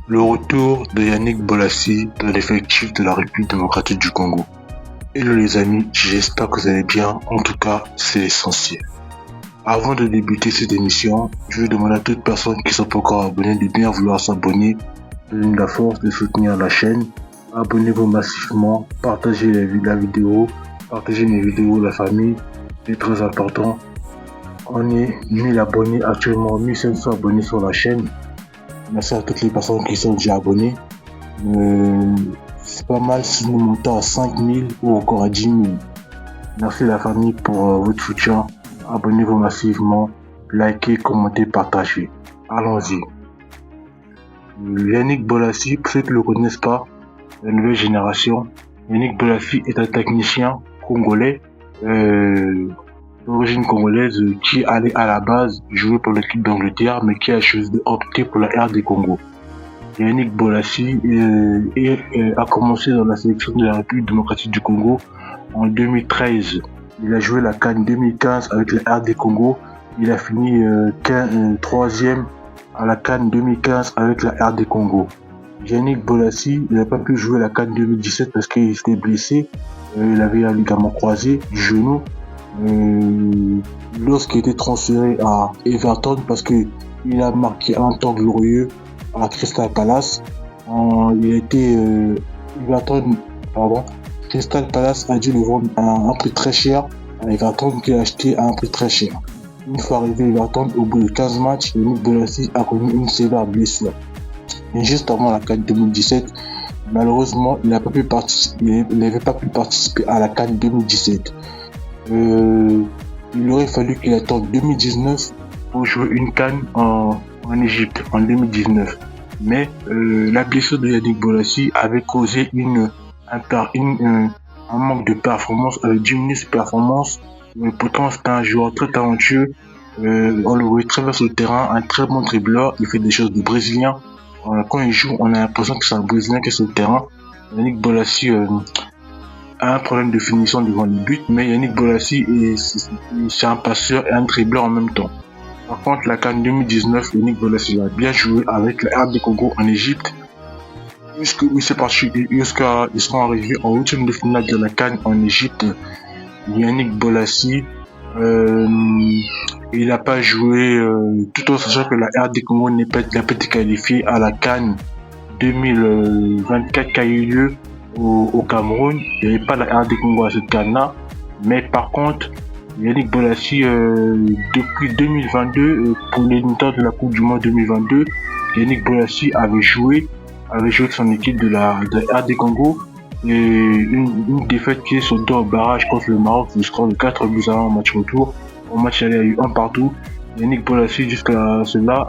Le retour de Yannick Bolasie dans l'effectif de la République démocratique du Congo. Hello les amis, j'espère que vous allez bien, en tout cas c'est l'essentiel. Avant de débuter cette émission, je vais demander à toutes personnes qui sont pas encore abonnées de bien vouloir s'abonner, donner la force de soutenir la chaîne. Abonnez-vous massivement, partagez la vidéo, partagez mes vidéos, la famille, c'est très important. On est 1000 abonnés, actuellement 1500 abonnés sur la chaîne. Merci à toutes les personnes qui sont déjà abonnées. C'est pas mal si nous montons à 5000 ou encore à 10 000. Merci la famille pour votre soutien. Abonnez-vous massivement, likez, commentez, partagez. Allons-y. Yannick Bolasie, pour ceux qui ne le connaissent pas, la nouvelle génération. Yannick Bolasie est un technicien congolais d'origine congolaise qui allait à la base jouer pour l'équipe d'Angleterre mais qui a choisi d'opter pour la RD Congo. Yannick Bolasie a commencé dans la sélection de la République démocratique du Congo en 2013. Il a joué la CAN 2015 avec la RD Congo. Il a fini 3e à la CAN 2015 avec la RD Congo. Yannick Bolasie n'a pas pu jouer la CAN 2017 parce qu'il s'était blessé. Il avait un ligament croisé du genou. Lorsqu'il était transféré à Everton parce qu'il a marqué un temps glorieux à Crystal Palace, Crystal Palace a dû le vendre à un prix très cher à Everton, qui a acheté à un prix très cher. Une fois arrivé à Everton, au bout de 15 matchs, Yannick Bolasie a connu une sévère blessure. Et juste avant la CAN 2017, malheureusement, il n'avait pas pu participer à la CAN 2017. Il aurait fallu qu'il attende 2019 pour jouer une CAN en Égypte en 2019. Mais la blessure de Yannick Bolasie avait causé un manque de performance, avait diminué ses performances. Mais pourtant, c'est un joueur très talentueux. On le voit très bien sur le terrain, un très bon dribbleur. Il fait des choses de brésilien. Quand il joue, on a l'impression que c'est un brésilien qui est sur le terrain. Yannick Bolasie a un problème de finition devant le but, mais Yannick Bolasie c'est un passeur et un dribbleur en même temps. Par contre, la CAN 2019, Yannick Bolasie a bien joué avec la RD Congo en Égypte. Ils sont arrivés en 8e de finale de la CAN en Égypte. Yannick Bolasie, il n'a pas joué, tout en sachant que la RD Congo n'a pas été qualifiée à la CAN 2024 qui a eu lieu au Cameroun. Il n'y avait pas la RD Congo à cette CAN-là. Mais par contre, Yannick Bolasie, depuis 2022, pour l'éliminatoire de la Coupe du Monde 2022, Yannick Bolasie avait joué avec son équipe de la RD Congo. Et une défaite qui est sautée au barrage contre le Maroc, le score de 4 buts à 1 en match retour. Au match aller, il y a eu un partout. Yannick Bolasie, jusqu'à cela,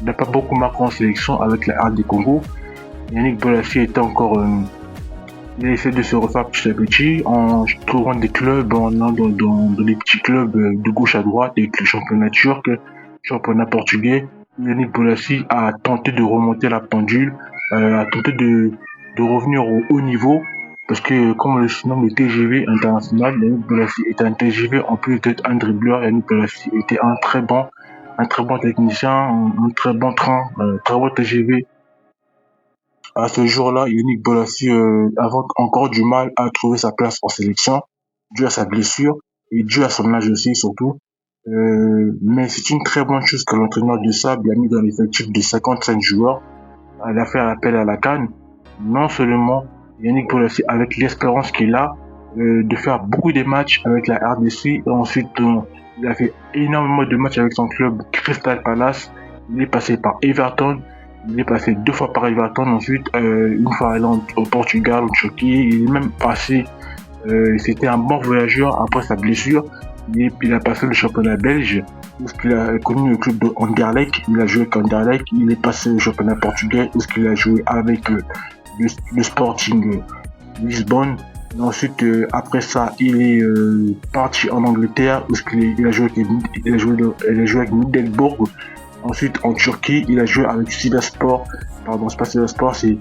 n'a pas beaucoup marqué en sélection avec la RD Congo. Yannick Bolasie était encore, il essaie de se refaire petit à petit en trouvant des clubs, en allant dans des petits clubs de gauche à droite, avec le championnat turc, le championnat portugais. Yannick Bolasie a tenté de remonter la pendule, a tenté de revenir au haut niveau, parce que comme on le surnomme le TGV international, Yannick Bolasie était un TGV en plus d'être un dribbleur. Yannick Bolasie était un très bon technicien, un très bon très bon TGV. À ce jour-là, Yannick Bolasie avait encore du mal à trouver sa place en sélection, dû à sa blessure et dû à son âge aussi surtout. Mais c'est une très bonne chose que l'entraîneur de Sable a mis dans l'effectif de 55 joueurs. Il a fait appel à la CAN. Non seulement Yannick Bolasie, avec l'espérance qu'il a de faire beaucoup de matchs avec la RDC, et ensuite il a fait énormément de matchs avec son club Crystal Palace. Il est passé par Everton. Il est passé 2 fois par Everton, ensuite une fois allant au Portugal, en Turquie. Il est même passé, c'était un bon voyageur après sa blessure. Il a passé le championnat belge, où il a connu le club de Anderlecht. Il a joué avec Anderlecht. Il est passé au championnat portugais, où il a joué avec le Sporting Lisbonne. Et ensuite, après ça, il est parti en Angleterre, où il a joué avec Middelburg. Ensuite, en Turquie, il a joué avec Sivasspor. Pardon, c'est pas Sivasspor, c'est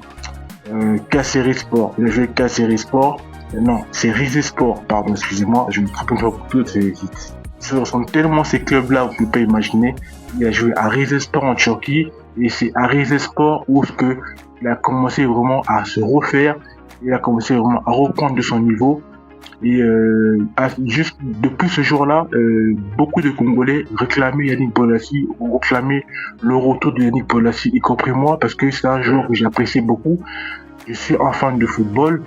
Kayserispor. Il a joué avec Kayserispor. Non, c'est Rizespor. Pardon, excusez-moi, je me trompe un peu. Ce sont tellement ces clubs-là, vous ne pouvez pas imaginer. Il a joué à Rizespor en Turquie. Et c'est à Rise Sport où il a commencé vraiment à se refaire, il a commencé vraiment à reprendre de son niveau. Et juste depuis ce jour-là, beaucoup de Congolais réclamaient Yannick Bolasie, ou réclamaient le retour de Yannick Bolasie, y compris moi, parce que c'est un joueur que j'apprécie beaucoup. Je suis un fan de football.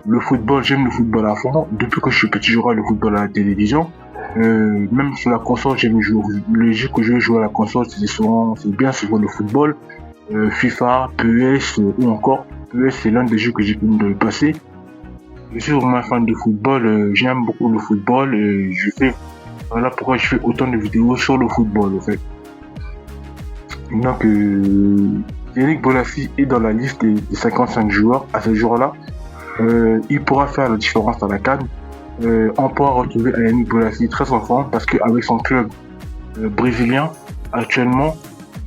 Le football, j'aime le football à fond. Depuis que je suis petit, je regarde le football à la télévision. Même sur la console, j'aime jouer. Le jeu que je joue à la console, c'est bien souvent le football. FIFA, PES ou encore PES, c'est l'un des jeux que j'ai pu me passer. Je suis vraiment un fan de football, j'aime beaucoup le football, voilà pourquoi je fais autant de vidéos sur le football en fait. Donc Yannick Bolasie est dans la liste des 55 joueurs à ce jour-là. Il pourra faire la différence à la CAN. On pourra retrouver Yannick Bolasie très enfant parce qu'avec son club brésilien, actuellement,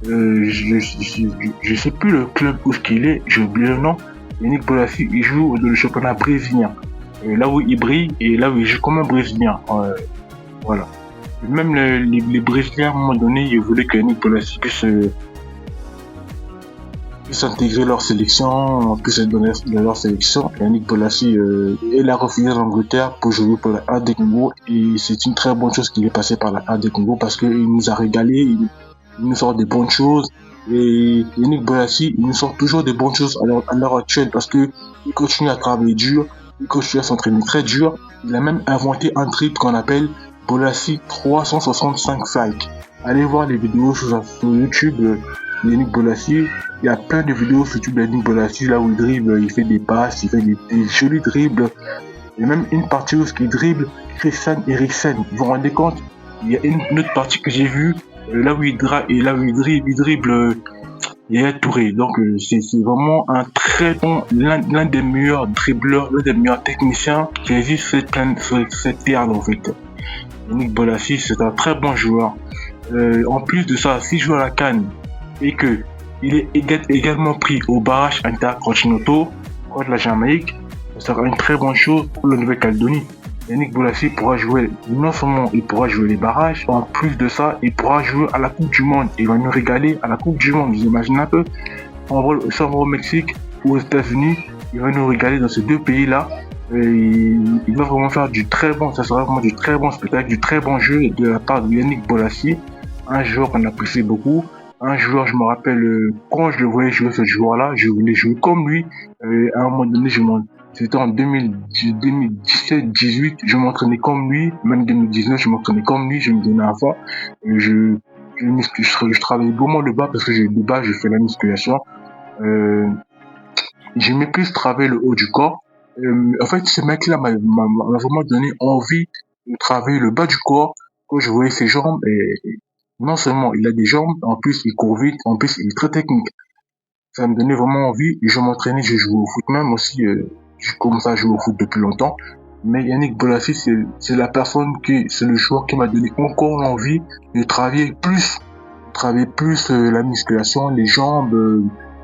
je sais plus le club où qu'il est, j'ai oublié le nom. Yannick Bolasie, il joue dans le championnat brésilien. Là où il brille et là où il joue comme un Brésilien. Voilà. Et même les Brésiliens, à un moment donné, ils voulaient que Yannick Bolasie puisse intégrer leur sélection, puisse être dans leur sélection. Yannick Bolasie, il a refusé l'Angleterre pour jouer pour la A des Congo et c'est une très bonne chose qu'il est passé par la A des Congo parce qu'il nous a régalé, il nous sort des bonnes choses. Et Yannick Bolasie, il nous sort toujours des bonnes choses à l'heure actuelle parce que il continue à travailler dur, il continue à s'entraîner très dur. Il a même inventé un dribble qu'on appelle Bolasie 365 Fake. Allez voir les vidéos sur YouTube Yannick Bolasie. Il y a plein de vidéos sur YouTube de Yannick Bolasie là où il dribble, il fait des passes, il fait des jolis dribbles. Il y a même une partie où il dribble Christian Eriksen. Vous vous rendez compte? Il y a une autre partie que j'ai vue là où il dribble Yaya Touré. Donc c'est vraiment un très bon, l'un des meilleurs dribbleurs, l'un des meilleurs techniciens qui existe sur cette terre en fait. Yannick Bolasie, c'est un très bon joueur. En plus de ça, s'il joue à la CAN et que il est également pris au barrage intercontinentaux contre la Jamaïque, ça sera une très bonne chose pour la Nouvelle-Calédonie. Yannick Bolasie pourra jouer, non seulement il pourra jouer les barrages, en plus de ça, il pourra jouer à la Coupe du Monde. Il va nous régaler à la Coupe du Monde. Vous imaginez un peu, on va au Mexique ou aux États-Unis, il va nous régaler dans ces deux pays-là. Il va vraiment faire du très bon, ça sera vraiment du très bon spectacle, du très bon jeu de la part de Yannick Bolasie, un joueur qu'on apprécie beaucoup. Un joueur, je me rappelle, quand je le voyais jouer ce joueur-là, je voulais jouer comme lui. À un moment donné, c'était en 2017-18, je m'entraînais comme lui. Même 2019, je m'entraînais comme lui, je me donnais à fond. Je travaillais vraiment le bas parce que de bas, je fais la musculation. J'aimais plus travailler le haut du corps. En fait, ce mec-là m'a vraiment donné envie de travailler le bas du corps. Quand je voyais ses jambes, et non seulement il a des jambes, en plus il court vite, en plus il est très technique. Ça me donnait vraiment envie. Je m'entraînais, je jouais au foot même aussi. Je commençais à jouer au foot depuis longtemps. Mais Yannick Bolasie, c'est le joueur qui m'a donné encore l'envie de travailler plus la musculation, les jambes,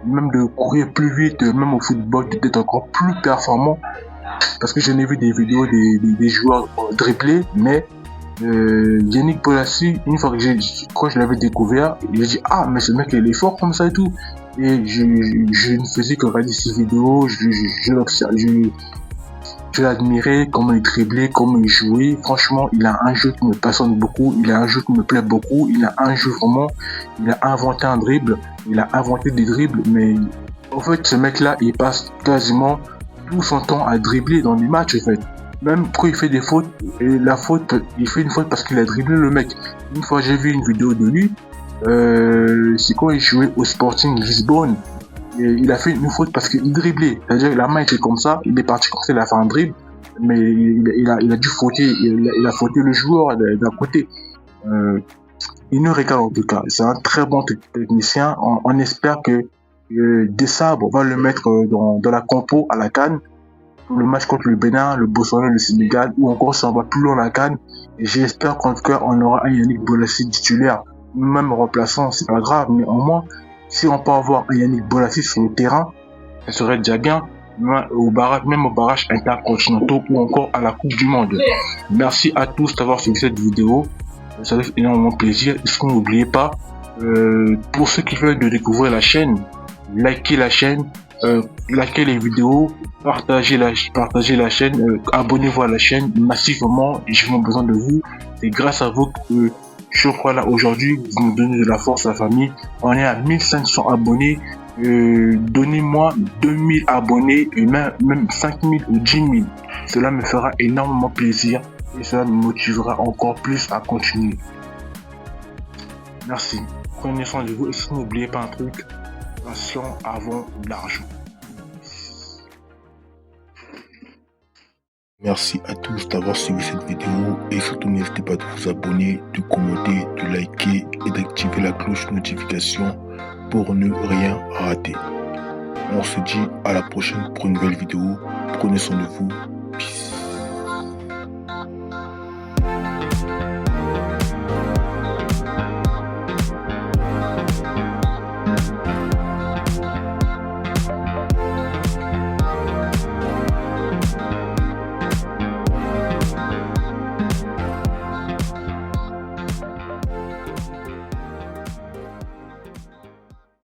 même de courir plus vite, même au football, d'être encore plus performant. Parce que j'en ai vu des vidéos des joueurs dribbler, mais Yannick Bolasie, une fois quand je l'avais découvert, j'ai dit ah mais ce mec il est fort comme ça et tout. Et je ne faisais que regarder ses vidéos, je l'admirais, comment il driblait, comment il jouait. Franchement, il a un jeu qui me passionne beaucoup, il a un jeu qui me plaît beaucoup, il a un jeu vraiment, il a inventé un dribble, il a inventé des dribbles, mais en fait, ce mec-là, il passe quasiment tout son temps à dribbler dans les matchs, en fait. Même quand il fait des fautes, et il fait une faute parce qu'il a dribblé le mec. Une fois, j'ai vu une vidéo de lui, c'est quand il jouait au Sporting Lisbonne. Et il a fait une faute parce qu'il driblait. C'est-à-dire que la main était comme ça, il est parti comme ça, il a fait un dribble, mais il a dû fauter, il a fauté le joueur d'un côté. Il nous régale en tout cas. C'est un très bon technicien. On espère que Desabre va le mettre dans la compo à la CAN. Pour le match contre le Bénin, le Botswana, le Sénégal, ou encore si on va plus loin la CAN. Et j'espère qu'en tout cas, on aura un Yannick Bolasie titulaire, même remplaçant, c'est pas grave, mais au moins, si on peut avoir un Yannick Bolasie sur le terrain, ça serait déjà bien, même au barrage intercontinentaux ou encore à la Coupe du Monde. Merci à tous d'avoir suivi cette vidéo. Ça fait énormément plaisir. Et n'oubliez pas, Pour ceux qui veulent de découvrir la chaîne, likez la chaîne, likez les vidéos, partagez la chaîne, abonnez-vous à la chaîne massivement. J'ai vraiment besoin de vous. C'est grâce à vous que je crois là aujourd'hui. Vous me donnez de la force, la famille. On est à 1500 abonnés. Donnez-moi 2000 abonnés et même 5000 ou 10 000. Cela me fera énormément plaisir et cela me motivera encore plus à continuer. Merci. Prenez soin de vous et surtout n'oubliez pas un truc, passion avant l'argent. Merci à tous d'avoir suivi cette vidéo et surtout n'hésitez pas de vous abonner, de commenter, de liker et d'activer la cloche de notification pour ne rien rater. On se dit à la prochaine pour une nouvelle vidéo. Prenez soin de vous.